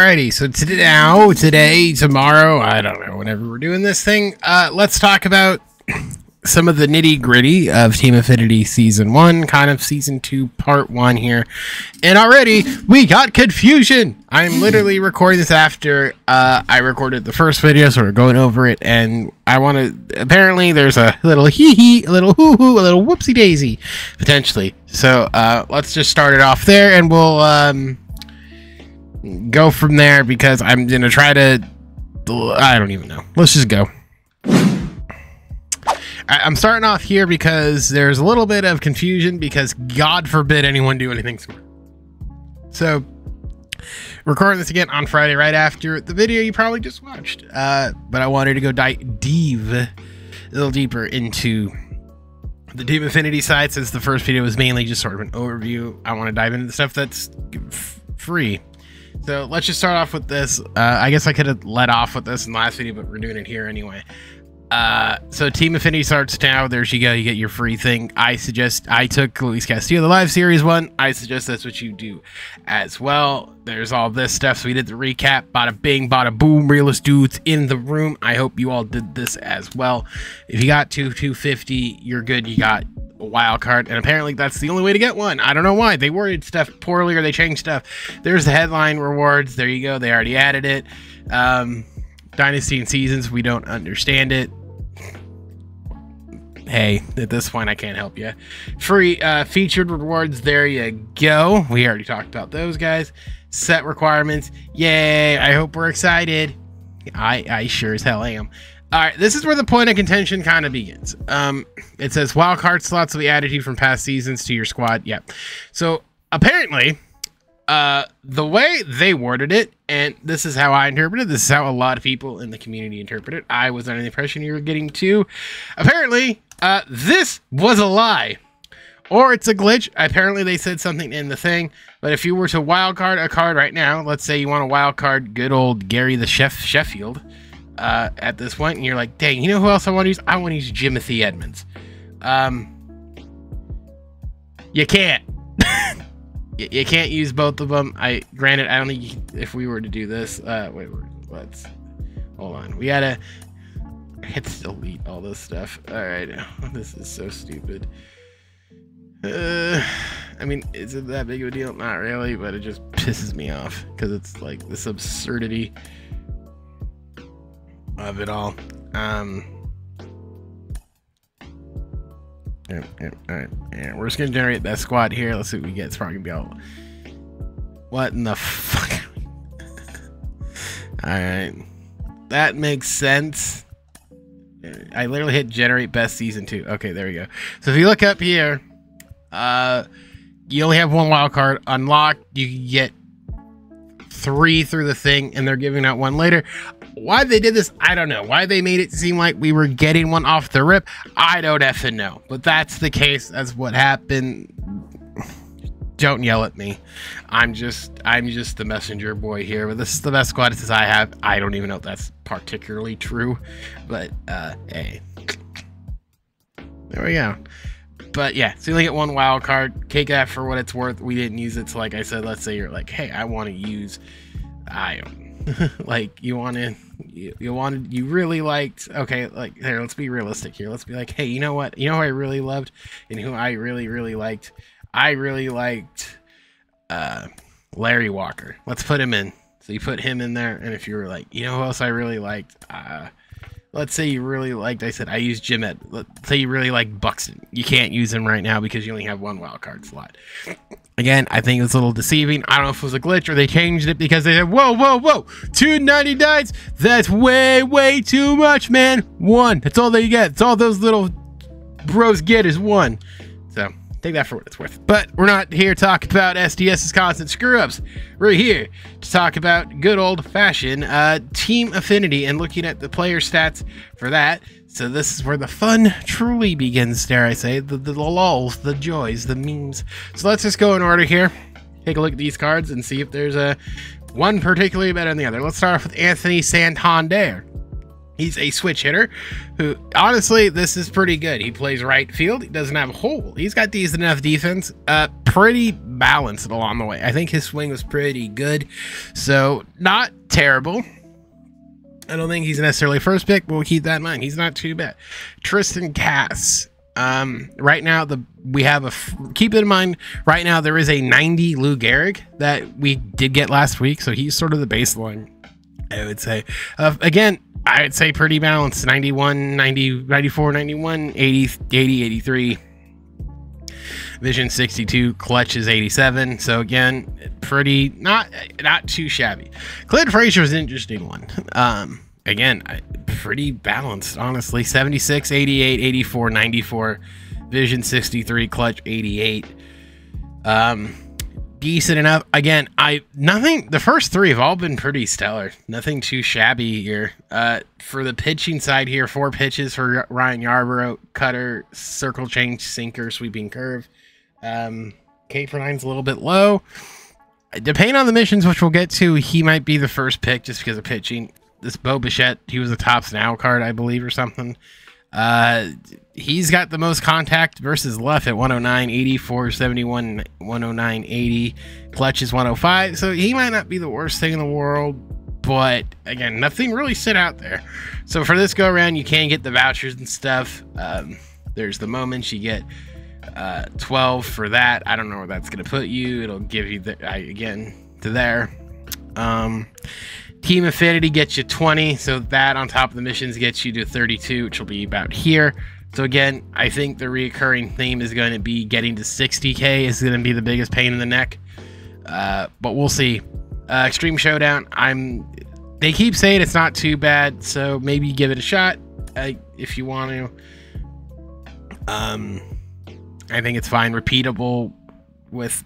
Alrighty, so today, tomorrow, I don't know, whenever we're doing this thing, let's talk about some of the nitty-gritty of Team Affinity Season 1, kind of Season 2, Part 1 here. And already, we got confusion! I'm literally recording this after I recorded the first video, so we're going over it, and I want to... Apparently, there's a little hee-hee, a little hoo-hoo, a little whoopsie-daisy, potentially. So, let's just start it off there, and we'll, go from there, because I'm going to try to... I don't even know. Let's just go. I'm starting off here because there's a little bit of confusion, because God forbid anyone do anything smart. So, recording this again on Friday right after the video you probably just watched. But I wanted to go dive a little deeper into the Team Affinity side, since the first video was mainly just sort of an overview. I want to dive into the stuff that's free. So let's just start off with this. I guess I could have let off with this in the last video, but we're doing it here anyway. So Team Affinity starts now. There you go. You get your free thing. I took Luis Castillo, the live series one. I suggest that's what you do as well. There's all this stuff. So we did the recap. Bada bing, bada boom. Realist dudes in the room. I hope you all did this as well. If you got 250, you're good. You got a wild card, and apparently that's the only way to get one. I don't know why. They worded stuff poorly, or they changed stuff. There's the headline rewards. There you go. They already added it. Dynasty and Seasons, we don't understand it. Hey, at this point I can't help you. Free featured rewards, there you go. We already talked about those guys. Set requirements, yay. I hope we're excited. I sure as hell am. All right, this is where the point of contention kind of begins. It says wild card slots will be added to you from past seasons to your squad. Yep. So apparently, the way they worded it, and this is how I interpret it, this is how a lot of people in the community interpret it. I was under the impression you were getting to. Apparently, this was a lie. Or it's a glitch. Apparently, they said something in the thing. But if you were to wildcard a card right now, let's say you want to wildcard good old Gary the Sheffield, at this point, and you're like, dang, you know who else I want to use? I want to use Jimothy Edmonds. You can't. You can't use both of them. Granted, I don't think if we were to do this, wait, let's hold on. We gotta hit delete all this stuff. All right, this is so stupid. I mean, is it that big of a deal? Not really, but it just pisses me off because it's like this absurdity of it all. All right, we're just gonna generate that squad here. Let's see what we get. It's probably gonna be all. What in the fuck? All right, that makes sense. I literally hit generate best season 2. Okay, there we go. So if you look up here, you only have one wild card unlocked. You can get 3 through the thing, and they're giving out 1 later. Why they did this, I don't know. Why they made it seem like we were getting 1 off the rip, I don't effing know. But that's the case. That's what happened. Don't yell at me. I'm just the messenger boy here. But this is the best squad as I have. I don't even know if that's particularly true. But, hey. There we go. But yeah, so you only get 1 wild card. Take that for what it's worth. We didn't use it. So like I said, let's say you're like, hey, I want to use... like you really liked, okay, like here, let's be realistic here. Let's be like, hey, you know what, you know who I really loved and who I really liked? I really liked Larry Walker. Let's put him in. So you put him in there, and if you were like, you know who else I really liked, let's say you really liked, I said I used Jim Ed. Let's say you really like Buxton. You can't use him right now because you only have 1 wild card slot. Again, I think it's a little deceiving. I don't know if it was a glitch or they changed it because they said, whoa, 299s. That's way too much, man. 1. That's all they get. It's all those little bros get is 1. So take that for what it's worth. But we're not here to talk about SDS's constant screw-ups. We're here to talk about good old-fashioned Team Affinity and looking at the player stats for that. So this is where the fun truly begins, dare I say. The lulls, the joys, the memes. So let's just go in order here. Take a look at these cards and see if there's one particularly better than the other. Let's start off with Anthony Santander. He's a switch hitter who, honestly, this is pretty good. He plays right field. He doesn't have a hole. He's got decent enough defense. Pretty balanced along the way. I think his swing was pretty good, so not terrible. I don't think he's necessarily first pick, but we'll keep that in mind. He's not too bad. Tristan Cass. Right now, we have keep it in mind. Right now, there is a 90 Lou Gehrig that we did get last week, so he's sort of the baseline, I would say. Again, I would say pretty balanced. 91, 90, 94, 91, 80, 80, 83. Vision 62, clutch is 87. So again, pretty not too shabby. Clint Frazier is an interesting one. Again, pretty balanced, honestly. 76, 88, 84, 94. Vision 63, clutch 88. Decent enough. Again, the first three have all been pretty stellar. Nothing too shabby here. For the pitching side here, 4 pitches for Ryan Yarbrough. Cutter, circle change, sinker, sweeping curve. K for 9's a little bit low. Depending on the missions, which we'll get to, he might be the first pick just because of pitching. This Bo Bichette, he was a Topps Now card, I believe, or something. He's got the most contact versus left at 109, 84, 71, 109, 80. Clutch is 105, so he might not be the worst thing in the world, but again, nothing really stood out there. So for this go around, you can get the vouchers and stuff. There's the moments you get 12 for that. I don't know where that's going to put you. It'll give you again to there. Team Affinity gets you 20, so that on top of the missions gets you to 32, which will be about here. So again, I think the reoccurring theme is going to be getting to 60k is going to be the biggest pain in the neck. But we'll see. Extreme Showdown, they keep saying it's not too bad, so maybe give it a shot if you want to. I think it's fine. Repeatable with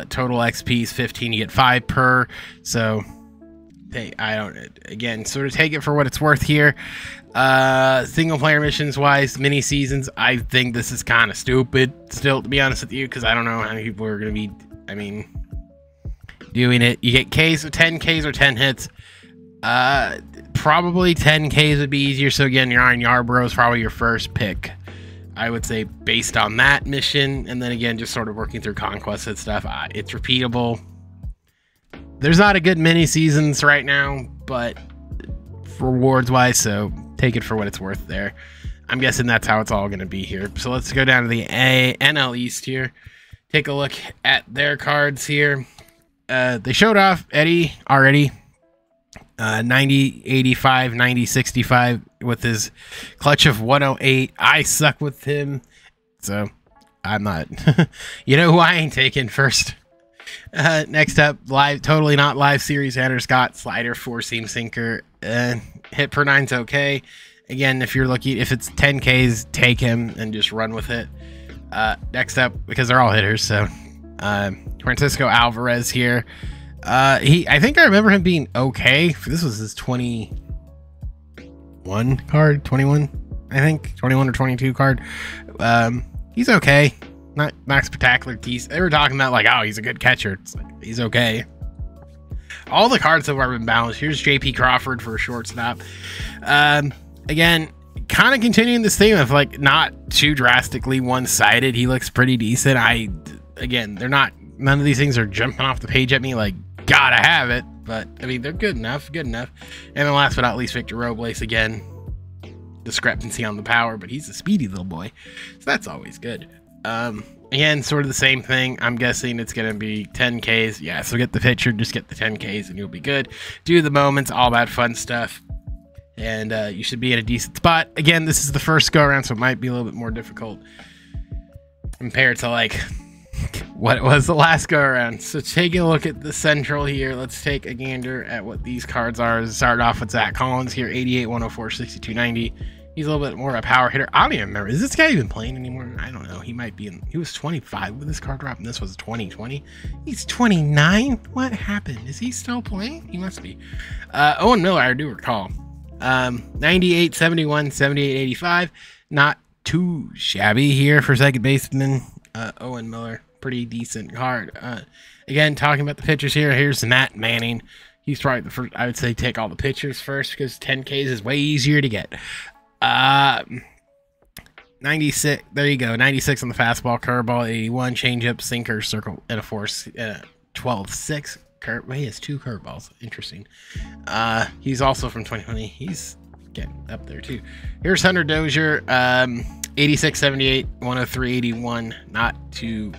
total XP's 15, you get 5 per. So again, sort of take it for what it's worth here. Single player missions wise, mini seasons, I think this is kind of stupid still, to be honest with you, because I don't know how many people are going to be, doing it. You get 10 Ks or 10 hits. Probably 10 Ks would be easier. So again, your Ryan Yarbrough is probably your first pick, I would say, based on that mission. And then again, just sort of working through conquests and stuff. It's repeatable. There's not a good mini seasons right now, but rewards wise, so take it for what it's worth there. I'm guessing that's how it's all going to be here. So let's go down to the NL East here. Take a look at their cards here. They showed off Eddie already. 90, 85, 90, 65 with his clutch of 108. I suck with him, so I'm not. You know who I ain't taking first? Next up, totally not live series. Andrew Scott, slider, 4-seam sinker. Hit per 9's okay. Again, if it's 10 Ks, take him and just run with it. Next up, because they're all hitters, so Francisco Alvarez here. I think I remember him being okay. This was his 21 card, 21, I think, 21 or 22 card. He's okay. Not spectacular. They were talking about like, oh, he's a good catcher. It's like, he's okay. All the cards have been balanced. Here's JP Crawford for a shortstop. Again, kind of continuing this theme of like not too drastically one-sided. He looks pretty decent. None of these things are jumping off the page at me like, gotta have it. But they're good enough. And then last but not least, Victor Robles again. Discrepancy on the power, but he's a speedy little boy, so that's always good. Again, sort of the same thing. I'm guessing it's going to be 10 Ks. Yeah, so get the pitcher, just get the 10 Ks and you'll be good. Do the moments, all that fun stuff. And you should be in a decent spot. Again, this is the first go around, so it might be a little bit more difficult compared to like what it was the last go around. So taking a look at the central here, let's take a gander at what these cards are. Start off with Zach Collins here, 88, 104, 62, 90. He's a little bit more of a power hitter. I don't even remember. Is this guy even playing anymore? I don't know. He might be he was 25 with this card drop, and this was 2020. He's 29? What happened? Is he still playing? He must be. Owen Miller, I do recall. 98, 71, 78, 85. Not too shabby here for second baseman. Owen Miller, pretty decent card. Again, talking about the pitchers here. Here's Matt Manning. He's probably the first. I would say take all the pitchers first because 10 Ks is way easier to get. 90, 96. There you go. 96 on the fastball, curveball, 81, changeup, sinker, circle, and a force. 12-6. He has 2 curveballs. Interesting. He's also from 2020. He's getting up there too. Here's Hunter Dozier. 86, 78, 103, 81. Not too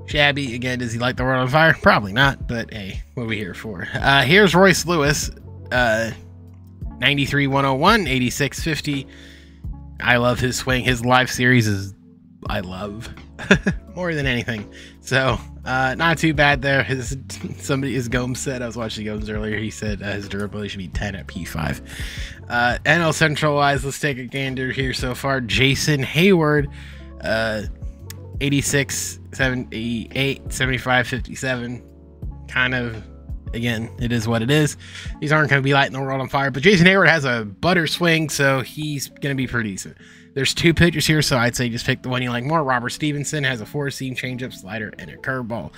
shabby. Again, does he light the world on fire? Probably not, but hey, what are we here for? Here's Royce Lewis. 93, 101, 86, 50. I love his swing. His live series is I love more than anything. So not too bad there. His Gomes said, I was watching Gomes earlier, he said his durability should be 10 at P5. NL Central wise, let's take a gander here so far. Jason Hayward, 86, 78, 75, 57. Kind of, again, it is what it is. These aren't going to be lighting the world on fire, but Jason Hayward has a butter swing, so he's going to be pretty decent. There's 2 pitchers here, so I'd say just pick the one you like more. Robert Stevenson has a 4-seam, changeup, slider, and a curveball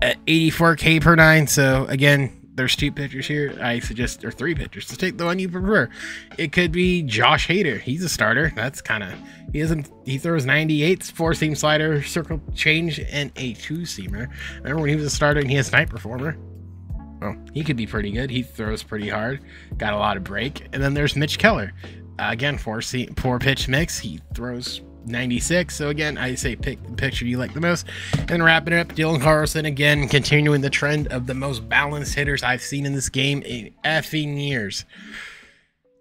at 84 K per 9. So again, there's 2 pitchers here. I suggest, or 3 pitchers. So take the one you prefer. It could be Josh Hader. He's a starter. That's kind of, he throws 98s, 4-seam slider, circle change, and a 2-seamer. Remember when he was a starter and he has Night Performer? Well, he could be pretty good. He throws pretty hard. Got a lot of break. And then there's Mitch Keller. Again, 4-pitch mix. He throws 96. So again, I say pick the picture you like the most. And wrapping it up, Dylan Carlson, again, continuing the trend of the most balanced hitters I've seen in this game in effing years.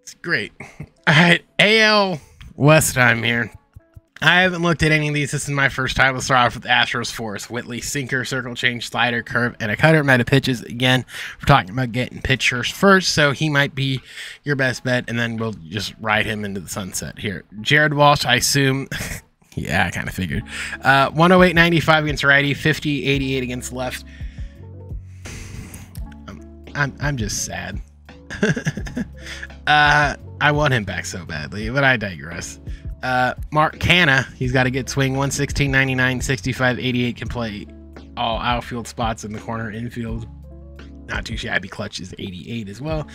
It's great. All right, AL West time here. I haven't looked at any of these. This is my first time. Let's start off with Astros Force. Whitley, sinker, circle change, slider, curve, and a cutter. Meta pitches. Again, we're talking about getting pitchers first, so he might be your best bet, and then we'll just ride him into the sunset here. Jared Walsh, I assume. Yeah, I kind of figured. 108.95 against righty, 50.88 against left. I'm just sad. I want him back so badly, but I digress. Mark Canha, he's got a good swing. 116.99, 65.88, can play all outfield spots in the corner, infield. Not too shabby. Clutch is 88 as well.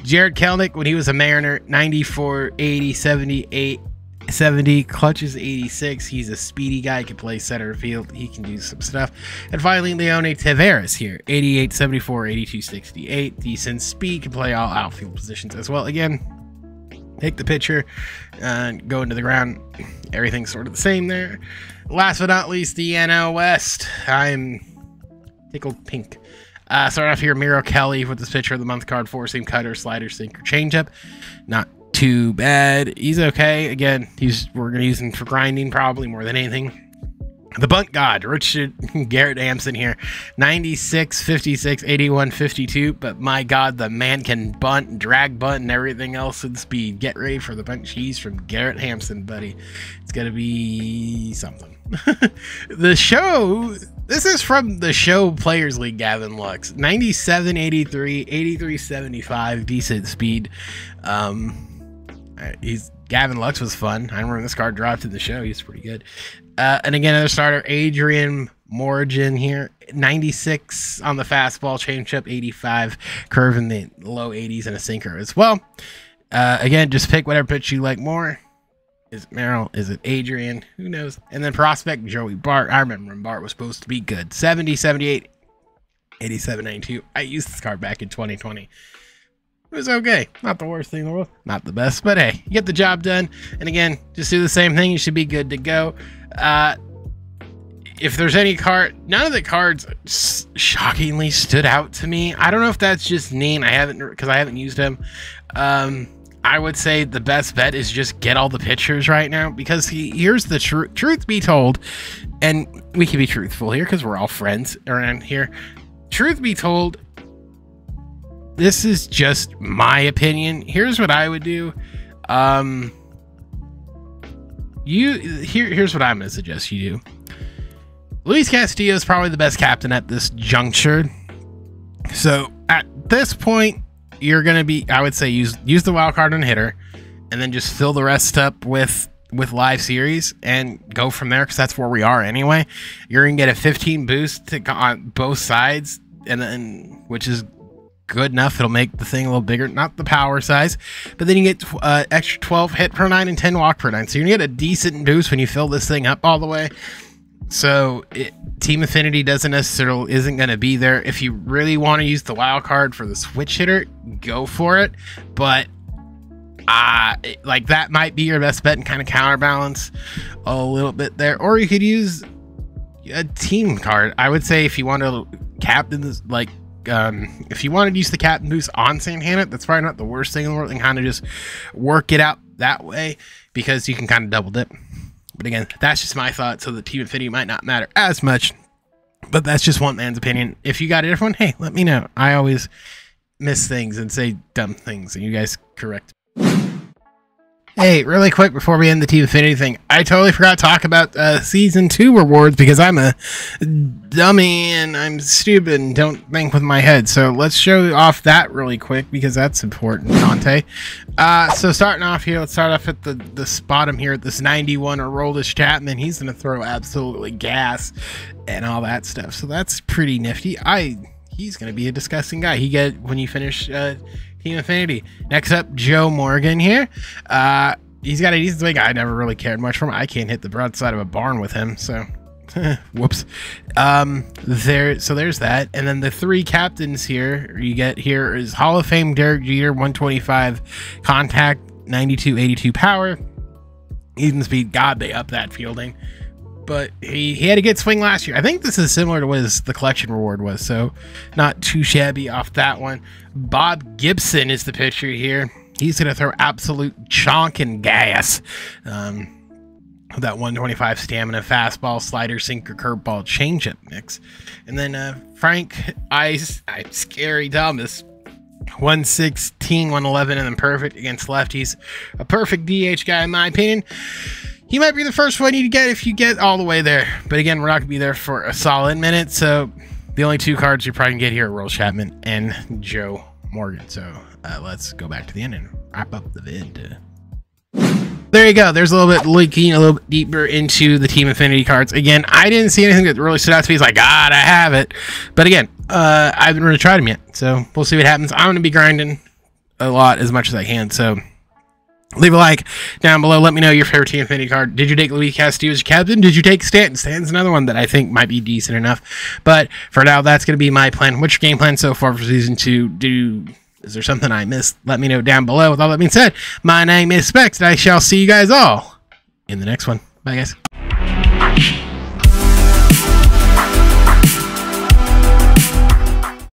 Jared Kelenic, when he was a Mariner, 94, 80, 78, 70. Clutch is 86. He's a speedy guy. He can play center field. He can do some stuff. And finally, Leone Taveras here, 88, 74, 82, 68. Decent speed. Can play all outfield positions as well. Again, take the pitcher and go into the ground. Everything's sort of the same there. Last but not least, the NL West. I'm tickled pink. Start off here, Miro Kelly with this pitcher of the month card. 4-seam cutter, slider, sinker, changeup. Not too bad. He's okay. Again, we're going to use him for grinding probably more than anything. The bunt god, Garrett Hampson here, 96, 56, 81, 52. But my God, the man can bunt, drag bunt, and everything else with speed. Get ready for the bunt cheese from Garrett Hampson, buddy. It's going to be something. The show, this is from the show Players League, Gavin Lux. 97, 83, 83, 75, decent speed. Gavin Lux was fun. I remember when this card dropped in the show. He's pretty good. And again, another starter, Adrian Morgan here, 96 on the fastball, changeup, 85, curve in the low 80s, and a sinker as well. Again, just pick whatever pitch you like more. Is it Merrill? Is it Adrian? Who knows? And then prospect, Joey Bart. I remember when Bart was supposed to be good. 70, 78, 87, 92. I used this card back in 2020. It was okay. Not the worst thing in the world. Not the best, but hey, you get the job done. And again, just do the same thing. You should be good to go. If there's any card, none of the cards shockingly stood out to me. I don't know if that's just me, because I haven't used them. I would say the best bet is just get all the pitchers right now, because here's the truth be told, and we can be truthful here because we're all friends around here. Truth be told, this is just my opinion. Here's what I would do. Here's what I'm going to suggest you do. Luis Castillo is probably the best captain at this juncture. So at this point, you're going to be, I would say, use the wild card on hitter, and then just fill the rest up with live series and go from there, because that's where we are anyway. You're going to get a 15 boost on both sides, and then, which is good enough. It'll make the thing a little bigger, not the power size, but then you get extra 12 hit per 9 and 10 walk per 9. So you're gonna get a decent boost when you fill this thing up all the way. So Team Affinity isn't going to be there. If you really want to use the wild card for the switch hitter, go for it. But like that might be your best bet and kind of counterbalance a little bit there. Or you could use a team card. I would say if you want to captain this, like if you want to use the captain boost on Santana, that's probably not the worst thing in the world, and kind of just work it out that way because you can kind of double dip. But again, that's just my thought, so the Team Affinity might not matter as much, but that's just one man's opinion. If you got a different one, hey, let me know. I always miss things and say dumb things, and you guys correct. Hey, really quick before we end the Team Affinity thing, I totally forgot to talk about Season 2 rewards because I'm a dummy and I'm stupid and don't think with my head. So let's show off that really quick because that's important, Conte. So starting off here, let's start off at the bottom here at this 91 Aroldis Chapman. He's going to throw absolutely gas and all that stuff. So that's pretty nifty. He's going to be a disgusting guy. He get when you finish Team Affinity. Next up, Joe Morgan here. He's got a decent swing. I never really cared much for him. I can't hit the broadside of a barn with him, so whoops. There's that. And then the three captains here you get here is Hall of Fame Derek Jeter, 125 contact, 92, 82 power. Even speed. God, they up that fielding. But he had a good swing last year. I think this is similar to what the collection reward was, so not too shabby off that one. Bob Gibson is the pitcher here. He's going to throw absolute chonk and gas. That 125 stamina, fastball, slider, sinker, curveball, changeup mix. And then Frank Ice, Scary Thomas, 116, 111, and then perfect against lefties. A perfect DH guy, in my opinion. He might be the first one you get if you get all the way there. But again, we're not going to be there for a solid minute. So the only two cards you're probably going to get here are Aroldis Chapman and Joe Morgan. So let's go back to the end and wrap up the vid. There you go. There's a little bit leaking a little bit deeper into the Team Affinity cards. Again, I didn't see anything that really stood out to me. It's like, God, I have it. But again, I haven't really tried them yet. So we'll see what happens. I'm going to be grinding a lot as much as I can. So leave a like down below. Let me know your favorite Team Affinity card. Did you take Luis Castillo as captain? Did you take Stanton? Stanton's another one that I think might be decent enough. But for now, that's going to be my plan. What's your game plan so far for Season 2? Is there something I missed? Let me know down below. With all that being said, my name is Specs, and I shall see you guys all in the next one. Bye, guys.